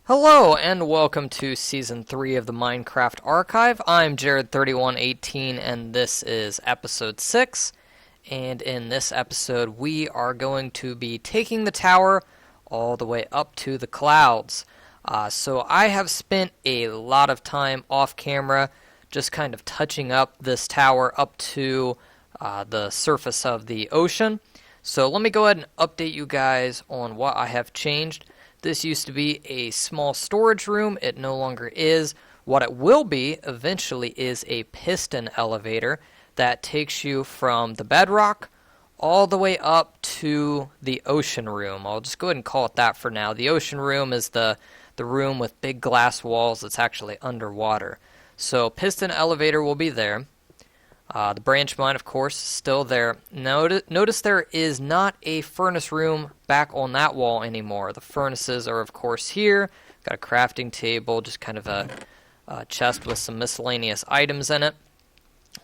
Hello and welcome to Season 3 of the Minecraft Archive. I'm Jared3118 and this is Episode 6. And in this episode we are going to be taking the tower all the way up to the clouds. So I have spent a lot of time off camera just kind of touching up this tower up to the surface of the ocean. So let me go ahead and update you guys on what I have changed. This used to be a small storage room. It no longer is. What it will be eventually is a piston elevator that takes you from the bedrock all the way up to the ocean room. I'll just go ahead and call it that for now. The ocean room is the room with big glass walls that's actually underwater. So piston elevator will be there. The branch mine, of course, is still there. Notice there is not a furnace room back on that wall anymore. The furnaces are, of course, here. Got a crafting table, just kind of a chest with some miscellaneous items in it.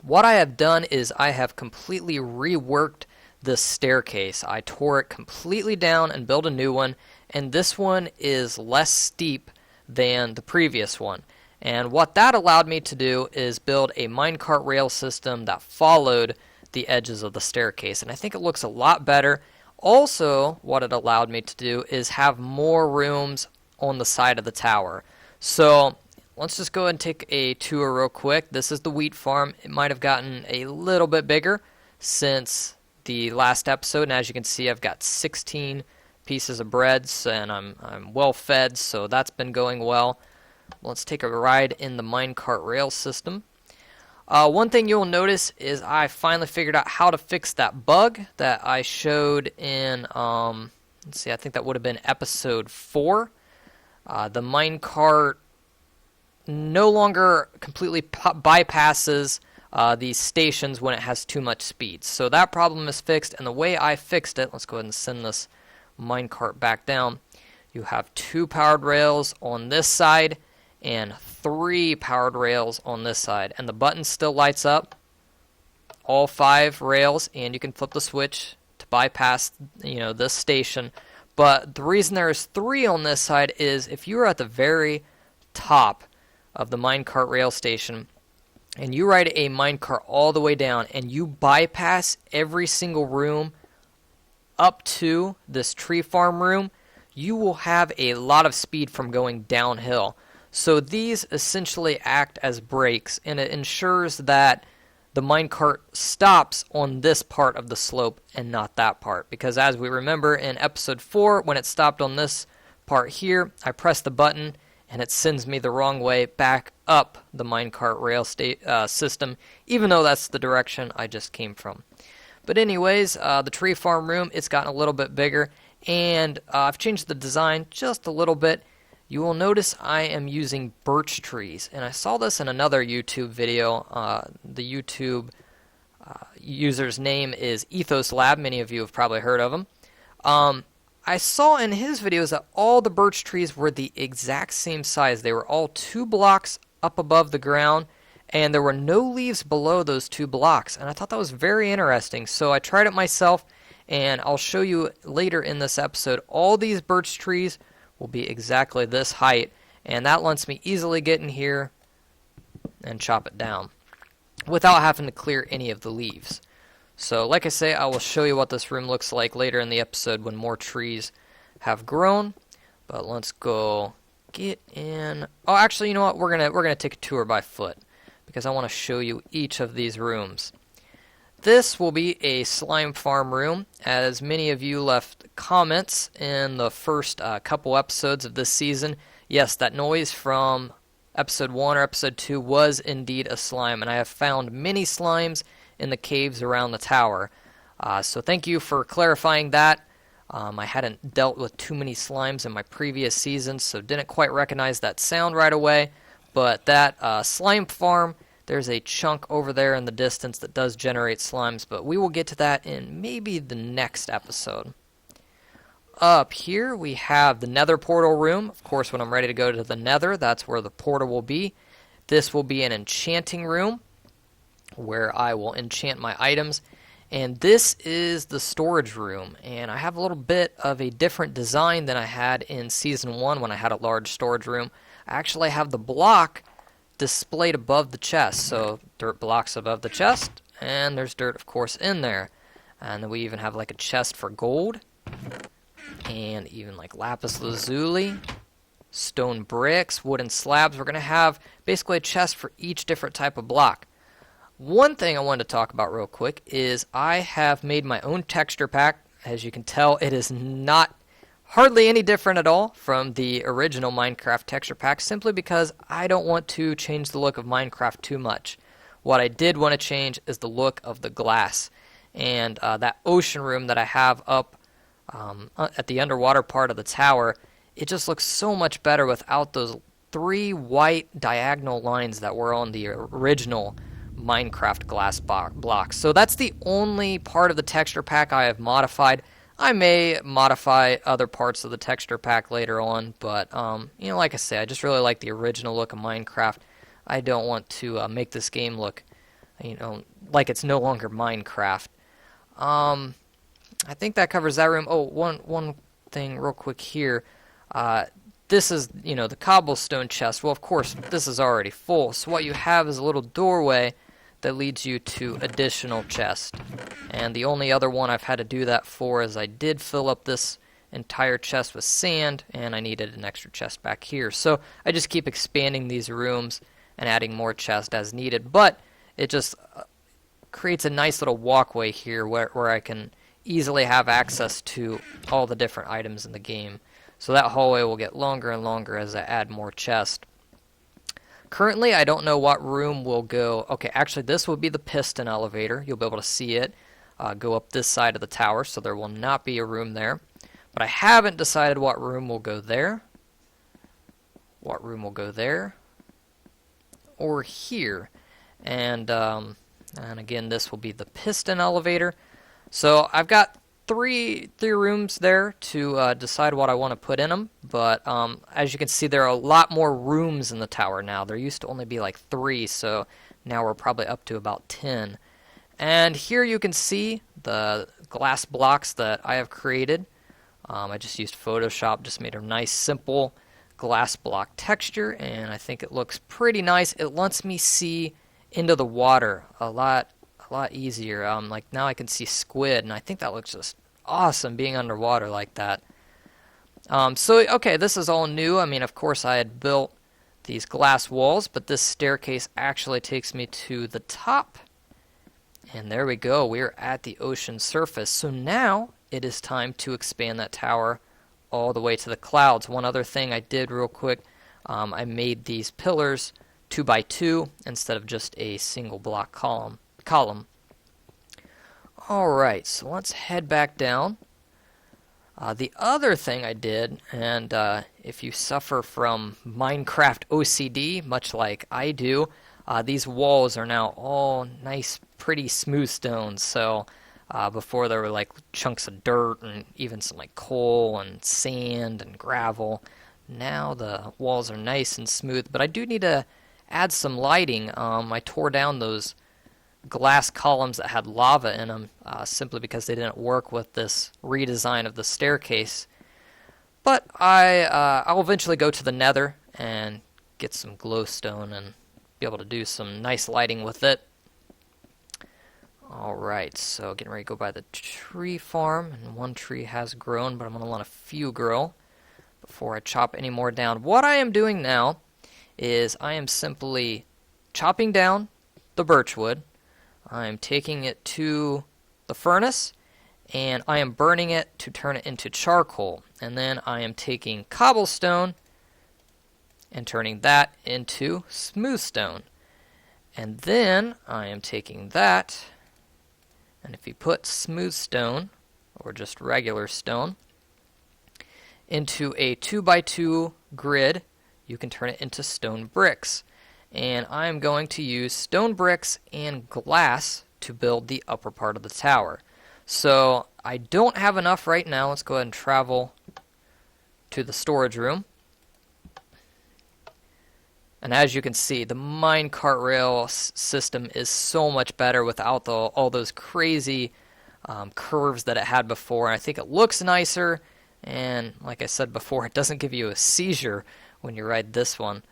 What I have done is I have completely reworked this staircase. I tore it completely down and built a new one, and this one is less steep than the previous one. And what that allowed me to do is build a minecart rail system that followed the edges of the staircase. And I think it looks a lot better. Also, what it allowed me to do is have more rooms on the side of the tower. So let's just go ahead and take a tour real quick. This is the wheat farm. It might have gotten a little bit bigger since the last episode. And as you can see, I've got 16 pieces of bread, and I'm well fed, so that's been going well. Let's take a ride in the minecart rail system. One thing you'll notice is I finally figured out how to fix that bug that I showed in, let's see, I think that would have been episode 4. The minecart no longer completely bypasses these stations when it has too much speed. So that problem is fixed, and the way I fixed it, let's go ahead and send this minecart back down. You have 2 powered rails on this side and 3 powered rails on this side, and the button still lights up all 5 rails, and you can flip the switch to bypass this station. But the reason there's 3 on this side is if you are at the very top of the minecart rail station and you ride a minecart all the way down and you bypass every single room up to this tree farm room, you will have a lot of speed from going downhill. So these essentially act as brakes, and it ensures that the minecart stops on this part of the slope and not that part. Because as we remember in episode 4, when it stopped on this part here, I press the button and it sends me the wrong way back up the minecart rail system, even though that's the direction I just came from. But anyways, the tree farm room, it's gotten a little bit bigger, and I've changed the design just a little bit. You will notice I am using birch trees, and I saw this in another YouTube video. The YouTube user's name is Ethos Lab. Many of you have probably heard of him. I saw in his videos that all the birch trees were the exact same size. They were all 2 blocks up above the ground, and there were no leaves below those 2 blocks, and I thought that was very interesting. So I tried it myself, and I'll show you later in this episode. All these birch trees will be exactly this height, and that lets me easily get in here and chop it down without having to clear any of the leaves. So like I say, I will show you what this room looks like later in the episode when more trees have grown. But let's go get in. Oh, actually, you know what? We're gonna take a tour by foot because I want to show you each of these rooms. This will be a slime farm room. As many of you left comments in the first couple episodes of this season, yes, that noise from episode 1 or episode 2 was indeed a slime, and I have found many slimes in the caves around the tower. So thank you for clarifying that. I hadn't dealt with too many slimes in my previous seasons, so didn't quite recognize that sound right away. But that slime farm, there's a chunk over there in the distance that does generate slimes, but we will get to that in maybe the next episode. Up here we have the nether portal room. Of course, when I'm ready to go to the nether, that's where the portal will be. This will be an enchanting room where I will enchant my items. And this is the storage room, and I have a little bit of a different design than I had in Season 1 when I had a large storage room. I actually have the block displayed above the chest, so dirt blocks above the chest, and there's dirt, of course, in there. And then we even have like a chest for gold, and even like lapis lazuli, stone bricks, wooden slabs. We're going to have basically a chest for each different type of block. One thing I wanted to talk about real quick is I have made my own texture pack. As you can tell, it is not hardly any different at all from the original Minecraft texture pack, simply because I don't want to change the look of Minecraft too much. What I did want to change is the look of the glass. And that ocean room that I have up at the underwater part of the tower, it just looks so much better without those 3 white diagonal lines that were on the original Minecraft glass blocks. So that's the only part of the texture pack I have modified. I may modify other parts of the texture pack later on, but you know, like I say, I just really like the original look of Minecraft. I don't want to make this game look, you know, like it's no longer Minecraft. I think that covers that room. Oh, one thing real quick here. This is, you know, the cobblestone chest. Well, of course, this is already full. So what you have is a little doorway that leads you to additional chest. And the only other one I've had to do that for is I did fill up this entire chest with sand, and I needed an extra chest back here. So I just keep expanding these rooms and adding more chest as needed. But it just creates a nice little walkway here where I can easily have access to all the different items in the game. So that hallway will get longer and longer as I add more chest. Currently, I don't know what room will go. Okay, actually, this will be the piston elevator. You'll be able to see it go up this side of the tower, so there will not be a room there. But I haven't decided what room will go there, what room will go there, or here. And again, this will be the piston elevator. So I've got three rooms there to decide what I want to put in them, but as you can see, there are a lot more rooms in the tower now. There used to only be like 3, so now we're probably up to about 10. And here you can see the glass blocks that I have created. I just used Photoshop, just made a nice simple glass block texture, and I think it looks pretty nice. It lets me see into the water a lot easier. Like now I can see squid, and I think that looks just awesome being underwater like that. So okay, this is all new. I mean, of course I had built these glass walls, but this staircase actually takes me to the top. And there we go, we're at the ocean surface. So now it is time to expand that tower all the way to the clouds. One other thing I did real quick, I made these pillars 2 by 2 instead of just a single block column. Alright, so let's head back down. The other thing I did, and if you suffer from Minecraft OCD, much like I do, these walls are now all nice, pretty smooth stones. So before there were like chunks of dirt and even some like coal and sand and gravel. Now the walls are nice and smooth, but I do need to add some lighting. I tore down those glass columns that had lava in them simply because they didn't work with this redesign of the staircase. But I'll eventually go to the Nether and get some glowstone and be able to do some nice lighting with it. Alright, so getting ready to go by the tree farm, and one tree has grown, but I'm going to let a few grow before I chop any more down. What I am doing now is I am simply chopping down the birchwood. I am taking it to the furnace, and I am burning it to turn it into charcoal. And then I am taking cobblestone and turning that into smooth stone. And then I am taking that, and if you put smooth stone, or just regular stone, into a 2 by 2 grid, you can turn it into stone bricks. And I'm going to use stone bricks and glass to build the upper part of the tower. So I don't have enough right now. Let's go ahead and travel to the storage room. And as you can see, the minecart rail system is so much better without all those crazy curves that it had before, and I think it looks nicer, and like I said before, it doesn't give you a seizure when you ride this one.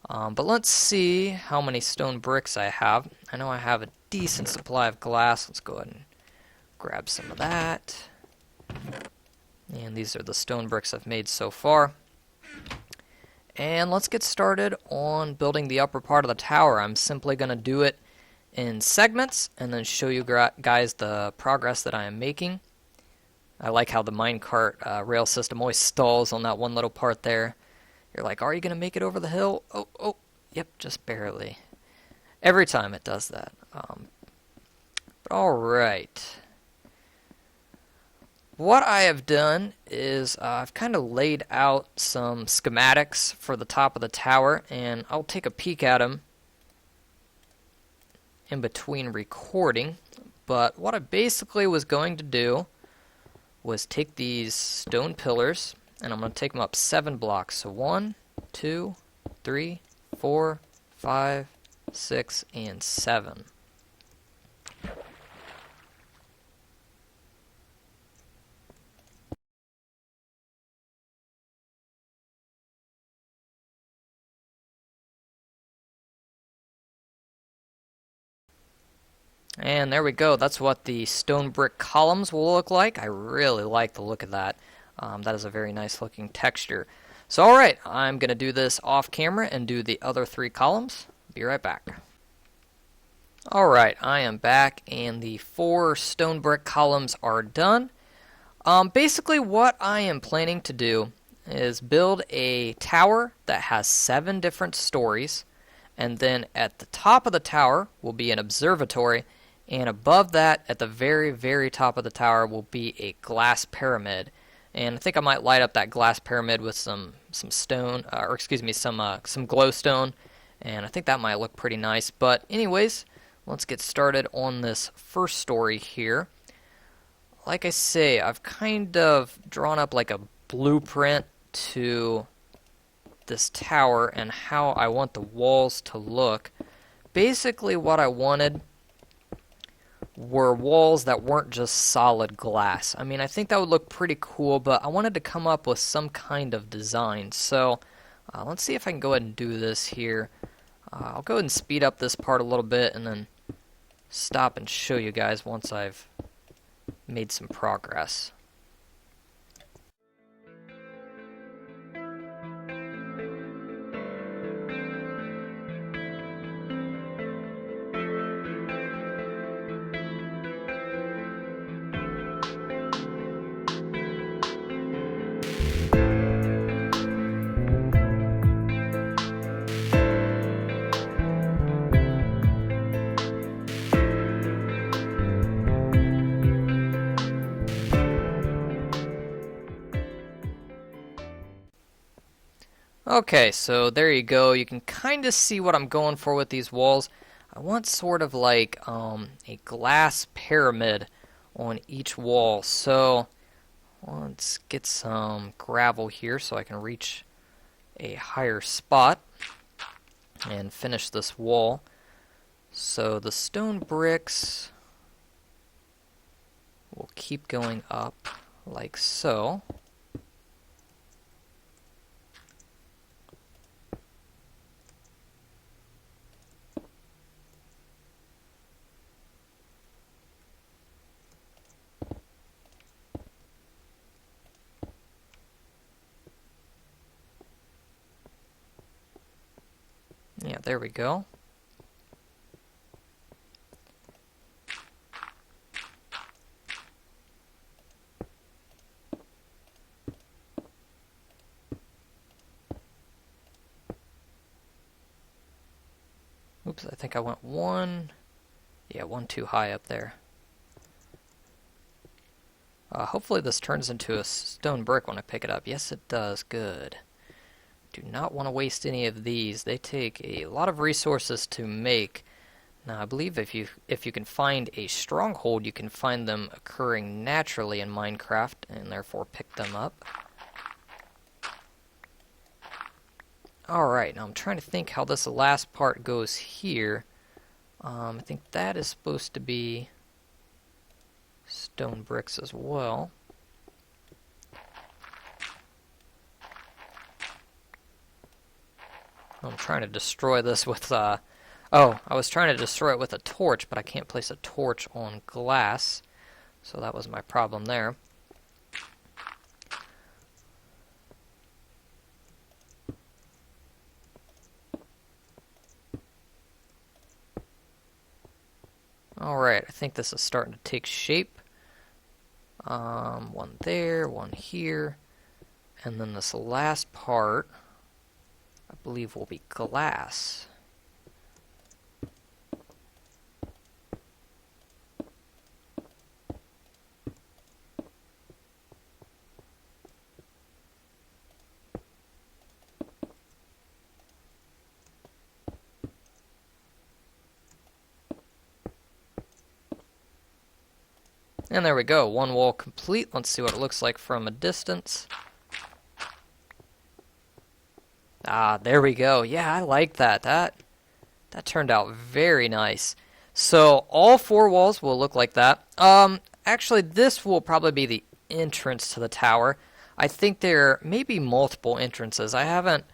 But let's see how many stone bricks I have. I know I have a decent supply of glass. Let's go ahead and grab some of that. And these are the stone bricks I've made so far. And let's get started on building the upper part of the tower. I'm simply going to do it in segments and then show you guys the progress that I am making. I like how the minecart rail system always stalls on that one little part there. You're like, are you going to make it over the hill? Oh, yep, just barely. Every time it does that. But alright. What I have done is I've kind of laid out some schematics for the top of the tower, and I'll take a peek at them in between recording. But what I basically was going to do was take these stone pillars, and I'm going to take them up 7 blocks. So 1, 2, 3, 4, 5, 6, and 7. And there we go. That's what the stone brick columns will look like. I really like the look of that. That is a very nice looking texture. So alright, I'm going to do this off camera and do the other 3 columns. Be right back. Alright, I am back and the 4 stone brick columns are done. Basically what I am planning to do is build a tower that has 7 different stories, and then at the top of the tower will be an observatory, and above that, at the very, very top of the tower, will be a glass pyramid. And I think I might light up that glass pyramid with some stone, or excuse me, some glowstone, and I think that might look pretty nice. But anyways, let's get started on this first story here. Like I say, I've kind of drawn up like a blueprint to this tower and how I want the walls to look. Basically what I wanted were walls that weren't just solid glass. I mean, I think that would look pretty cool, but I wanted to come up with some kind of design. So let's see if I can go ahead and do this here. I'll go ahead and speed up this part a little bit and then stop and show you guys once I've made some progress. Okay, so there you go. You can kind of see what I'm going for with these walls. I want sort of like a glass pyramid on each wall. So let's get some gravel here so I can reach a higher spot and finish this wall. So the stone bricks will keep going up like so. Yeah, there we go. Oops, I think I went one too high up there. Hopefully this turns into a stone brick when I pick it up. Yes, it does. Good. Do not want to waste any of these. They take a lot of resources to make. Now, I believe if you can find a stronghold, you can find them occurring naturally in Minecraft, and therefore pick them up. Alright, now I'm trying to think how this last part goes here. I think that is supposed to be stone bricks as well. I'm trying to destroy this with, oh, I was trying to destroy it with a torch, but I can't place a torch on glass, so that was my problem there. Alright, I think this is starting to take shape. One there, one here, and then this last part, I believe, will be glass. And there we go, one wall complete. Let's see what it looks like from a distance. Ah, there we go. Yeah, I like that. That turned out very nice. So all four walls will look like that. Actually, this will probably be the entrance to the tower. I think there may be multiple entrances. I haven't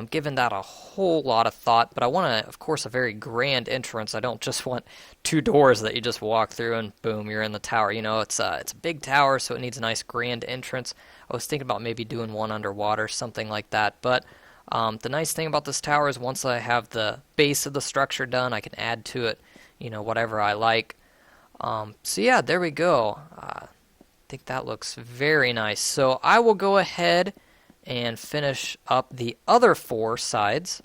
given that a whole lot of thought, but I want, of course, a very grand entrance. I don't just want two doors that you just walk through and boom, you're in the tower. You know, it's a big tower, so it needs a nice grand entrance. I was thinking about maybe doing one underwater, something like that. But the nice thing about this tower is once I have the base of the structure done, I can add to it, you know, whatever I like. So yeah, there we go. I think that looks very nice. So I will go ahead and finish up the other four sides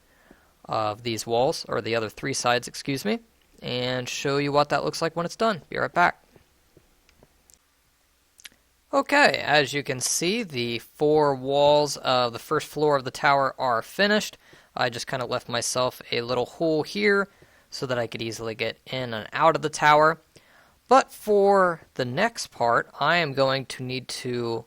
of these walls, or the other three sides, excuse me, and show you what that looks like when it's done. Be right back. Okay, as you can see, the four walls of the first floor of the tower are finished. I just kind of left myself a little hole here so that I could easily get in and out of the tower. But for the next part, I am going to need to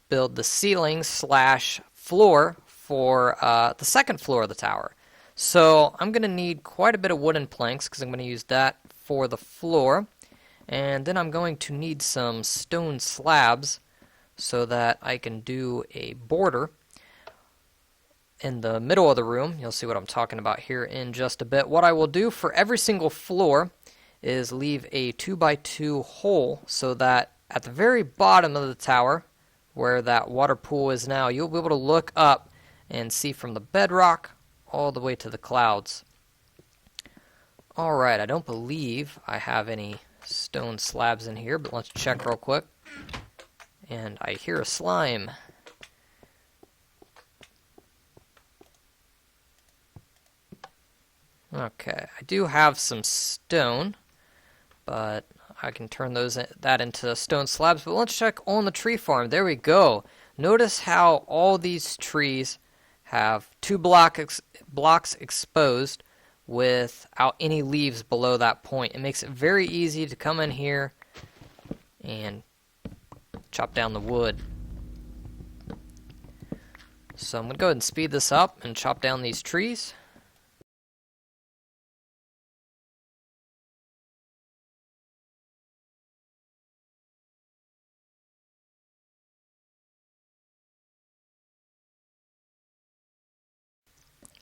build the ceiling slash floor for the second floor of the tower. So I'm going to need quite a bit of wooden planks because I'm going to use that for the floor. And then I'm going to need some stone slabs so that I can do a border in the middle of the room. You'll see what I'm talking about here in just a bit. What I will do for every single floor is leave a 2x2 hole so that at the very bottom of the tower, where that water pool is now, you'll be able to look up and see from the bedrock all the way to the clouds. Alright, I don't believe I have any stone slabs in here, but let's check real quick. And I hear a slime. Okay, I do have some stone, but I can turn that into stone slabs. But let's check on the tree farm. There we go. Notice how all these trees have two blocks exposed without any leaves below that point. It makes it very easy to come in here and chop down the wood. So I'm going to go ahead and speed this up and chop down these trees.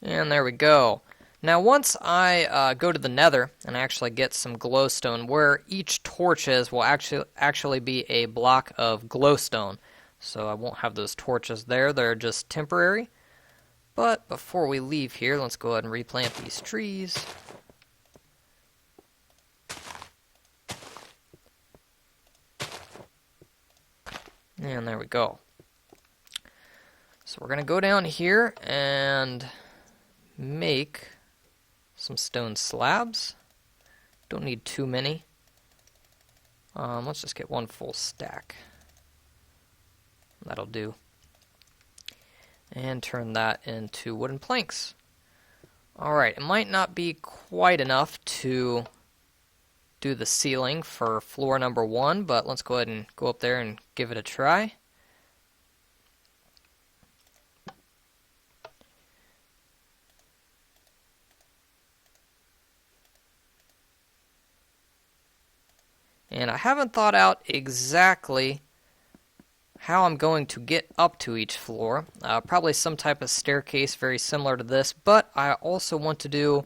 And there we go. Now once I go to the nether and actually get some glowstone, where each torch is will actually be a block of glowstone. So I won't have those torches there, they're just temporary. But before we leave here, let's go ahead and replant these trees. And there we go. So we're going to go down here and make some stone slabs. Don't need too many. Let's just get one full stack. That'll do. And turn that into wooden planks. Alright, it might not be quite enough to do the ceiling for floor number 1, but let's go ahead and go up there and give it a try. And I haven't thought out exactly how I'm going to get up to each floor. Probably some type of staircase very similar to this, but I also want to do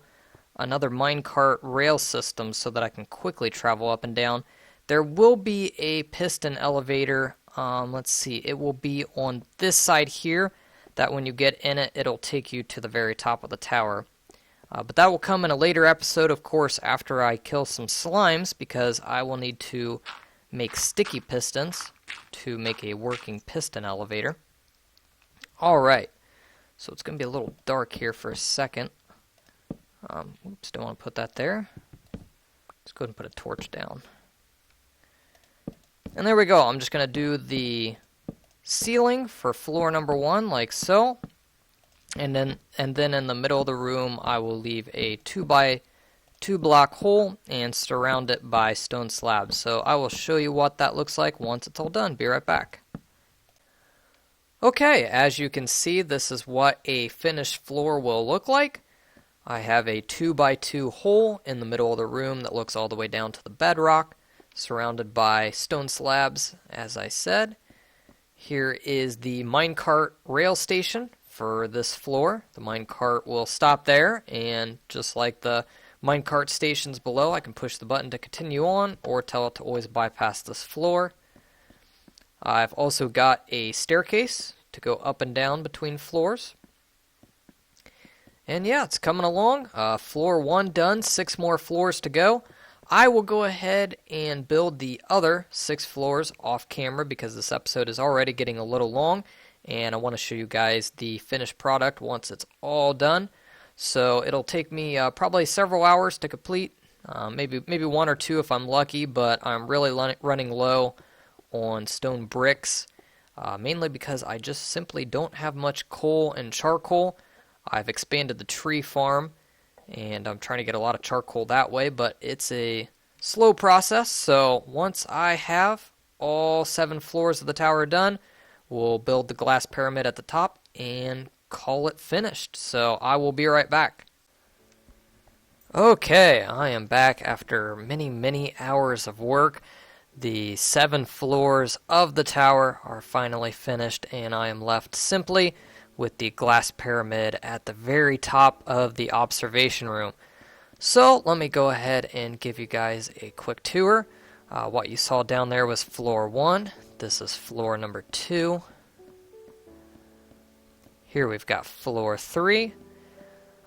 another minecart rail system so that I can quickly travel up and down. There will be a piston elevator. Let's see, it will be on this side here, that when you get in it, it'll take you to the very top of the tower. But that will come in a later episode, of course, after I kill some slimes, because I will need to make sticky pistons to make a working piston elevator. Alright, so it's going to be a little dark here for a second. Oops, don't want to put that there. Let's go ahead and put a torch down. And there we go. I'm just going to do the ceiling for floor number 1, like so. And then in the middle of the room, I will leave a 2x2 block hole and surround it by stone slabs. So I will show you what that looks like once it's all done. Be right back. Okay, as you can see, this is what a finished floor will look like. I have a 2x2 hole in the middle of the room that looks all the way down to the bedrock, surrounded by stone slabs, as I said. Here is the minecart rail station for this floor. The minecart will stop there, and just like the minecart stations below, I can push the button to continue on or tell it to always bypass this floor. I've also got a staircase to go up and down between floors. And yeah, it's coming along. Floor 1 done, 6 more floors to go. I will go ahead and build the other 6 floors off camera because this episode is already getting a little long, and I want to show you guys the finished product once it's all done. So it'll take me probably several hours to complete, maybe 1 or 2 if I'm lucky, but I'm really running low on stone bricks, mainly because I just simply don't have much coal and charcoal. I've expanded the tree farm, and I'm trying to get a lot of charcoal that way, but it's a slow process. So once I have all 7 floors of the tower done, we'll build the glass pyramid at the top and call it finished. So I will be right back. Okay, I am back after many hours of work. The 7 floors of the tower are finally finished, and I am left simply with the glass pyramid at the very top of the observation room. So let me go ahead and give you guys a quick tour. What you saw down there was floor 1. This is floor number 2. Here we've got floor 3.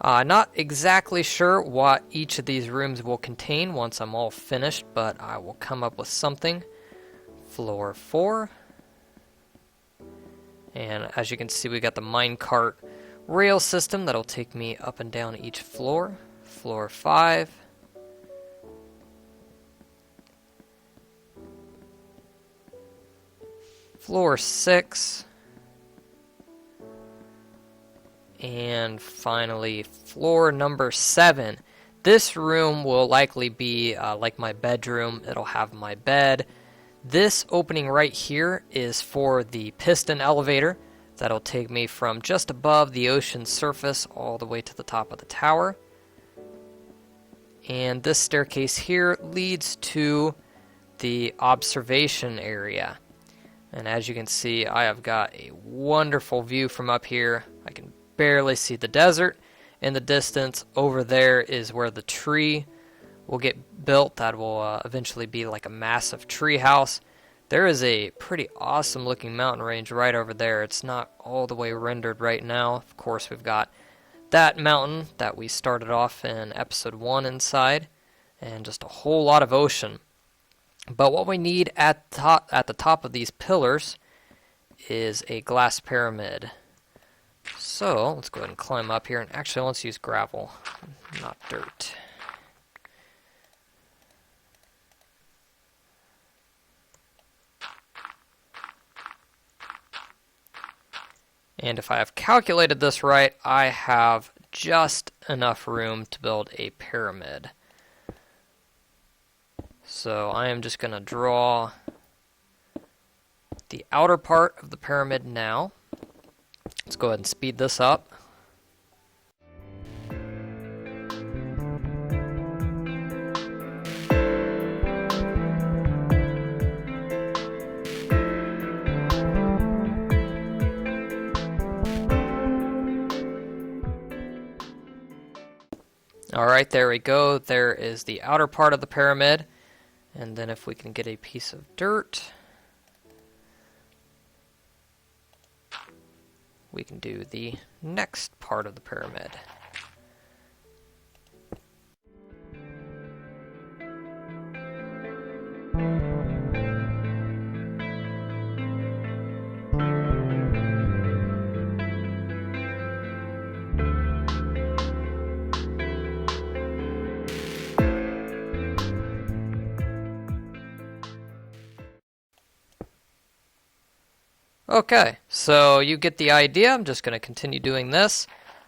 Not exactly sure what each of these rooms will contain once I'm all finished, but I will come up with something. Floor 4. And as you can see, we got the minecart rail system that'll take me up and down each floor. Floor 5. Floor 6. And finally, floor number 7. This room will likely be like my bedroom. It'll have my bed. This opening right here is for the piston elevator that'll take me from just above the ocean surface all the way to the top of the tower. And this staircase here leads to the observation area. And as you can see, I have got a wonderful view from up here. I can barely see the desert. In the distance over there is where the tree will get built. That will eventually be like a massive tree house. There is a pretty awesome looking mountain range right over there. It's not all the way rendered right now. Of course, we've got that mountain that we started off in episode 1 inside, and just a whole lot of ocean. But what we need at the top of these pillars is a glass pyramid. So let's go ahead and climb up here, and actually let's use gravel, not dirt. And if I have calculated this right, I have just enough room to build a pyramid. So I am just going to draw the outer part of the pyramid now. Let's go ahead and speed this up. Alright, there we go. There is the outer part of the pyramid. And then if we can get a piece of dirt, we can do the next part of the pyramid. Okay, so you get the idea. I'm just going to continue doing this.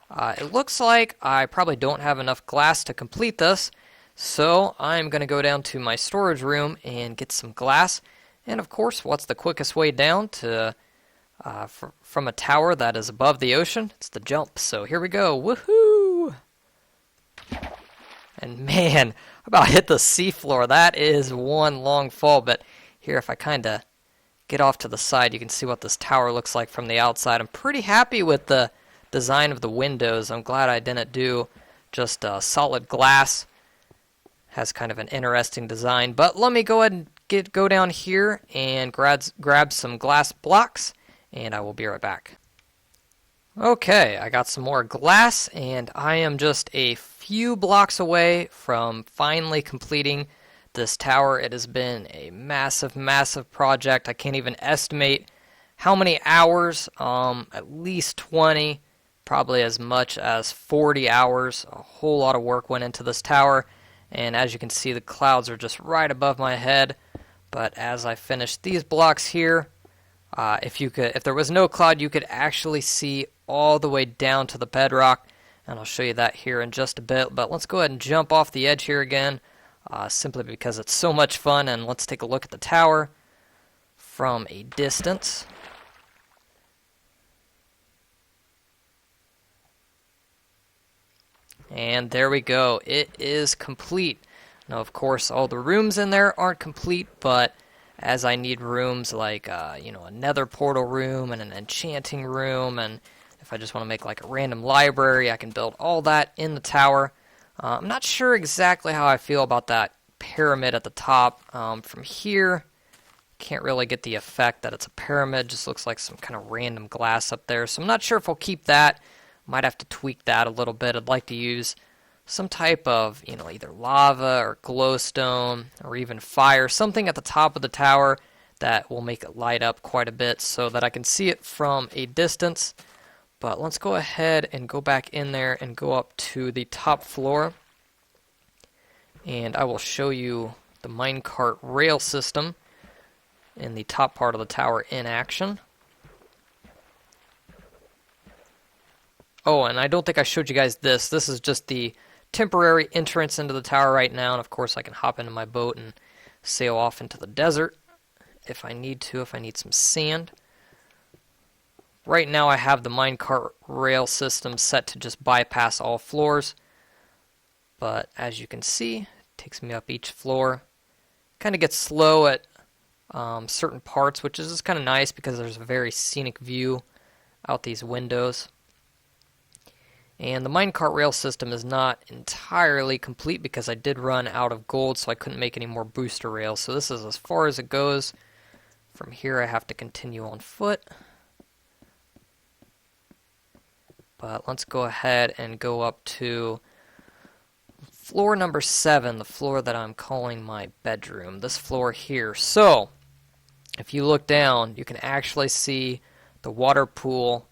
It looks like I probably don't have enough glass to complete this, so I'm going to go down to my storage room and get some glass. And of course, what's the quickest way down to from a tower that is above the ocean? It's the jump. So here we go. Woohoo! And man, I about hit the seafloor. That is one long fall, but here if I kind of get off to the side, you can see what this tower looks like from the outside. I'm pretty happy with the design of the windows. I'm glad I didn't do just solid glass. Has kind of an interesting design. But let me go ahead and go down here and grab some glass blocks, and I will be right back. Okay, I got some more glass, and I am just a few blocks away from finally completing this tower. It has been a massive, massive project. I can't even estimate how many hours, at least 20, probably as much as 40 hours. A whole lot of work went into this tower, and as you can see, the clouds are just right above my head. But as I finish these blocks here, if there was no cloud, you could actually see all the way down to the bedrock, and I'll show you that here in just a bit. But let's go ahead and jump off the edge here again. Simply because it's so much fun, and let's take a look at the tower from a distance. And there we go. It is complete. Now, of course, all the rooms in there aren't complete, but as I need rooms like, a nether portal room and an enchanting room, and if I just want to make like a random library, I can build all that in the tower. I'm not sure exactly how I feel about that pyramid at the top. From here, can't really get the effect that it's a pyramid. Just looks like some kind of random glass up there. So I'm not sure if I'll keep that. Might have to tweak that a little bit. I'd like to use some type of, either lava or glowstone or even fire. Something at the top of the tower that will make it light up quite a bit so that I can see it from a distance. But let's go ahead and go back in there and go up to the top floor. And I will show you the minecart rail system in the top part of the tower in action. Oh, and I don't think I showed you guys this. This is just the temporary entrance into the tower right now. And of course I can hop into my boat and sail off into the desert if I need to, if I need some sand. Right now I have the minecart rail system set to just bypass all floors, but as you can see, it takes me up each floor. Kind of gets slow at certain parts, which is just kind of nice because there's a very scenic view out these windows. And the minecart rail system is not entirely complete because I did run out of gold, so I couldn't make any more booster rails. So this is as far as it goes. From here I have to continue on foot. But let's go ahead and go up to floor number 7, the floor that I'm calling my bedroom, this floor here. So, if you look down, you can actually see the water pool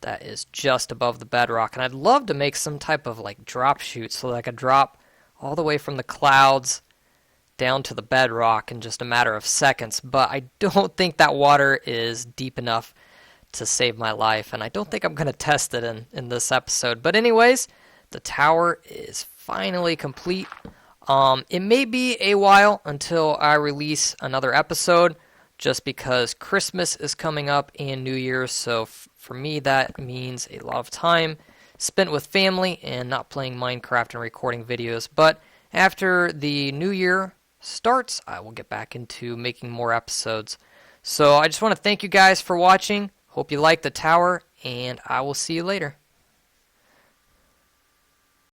that is just above the bedrock. And I'd love to make some type of like drop chute so that I could drop all the way from the clouds down to the bedrock in just a matter of seconds. But I don't think that water is deep enough to save my life, and I don't think I'm going to test it in this episode. But anyways, the tower is finally complete. It may be a while until I release another episode, just because Christmas is coming up and New Year's, so for me that means a lot of time spent with family and not playing Minecraft and recording videos. But after the New Year starts, I will get back into making more episodes. So I just want to thank you guys for watching. Hope you like the tower, and I will see you later.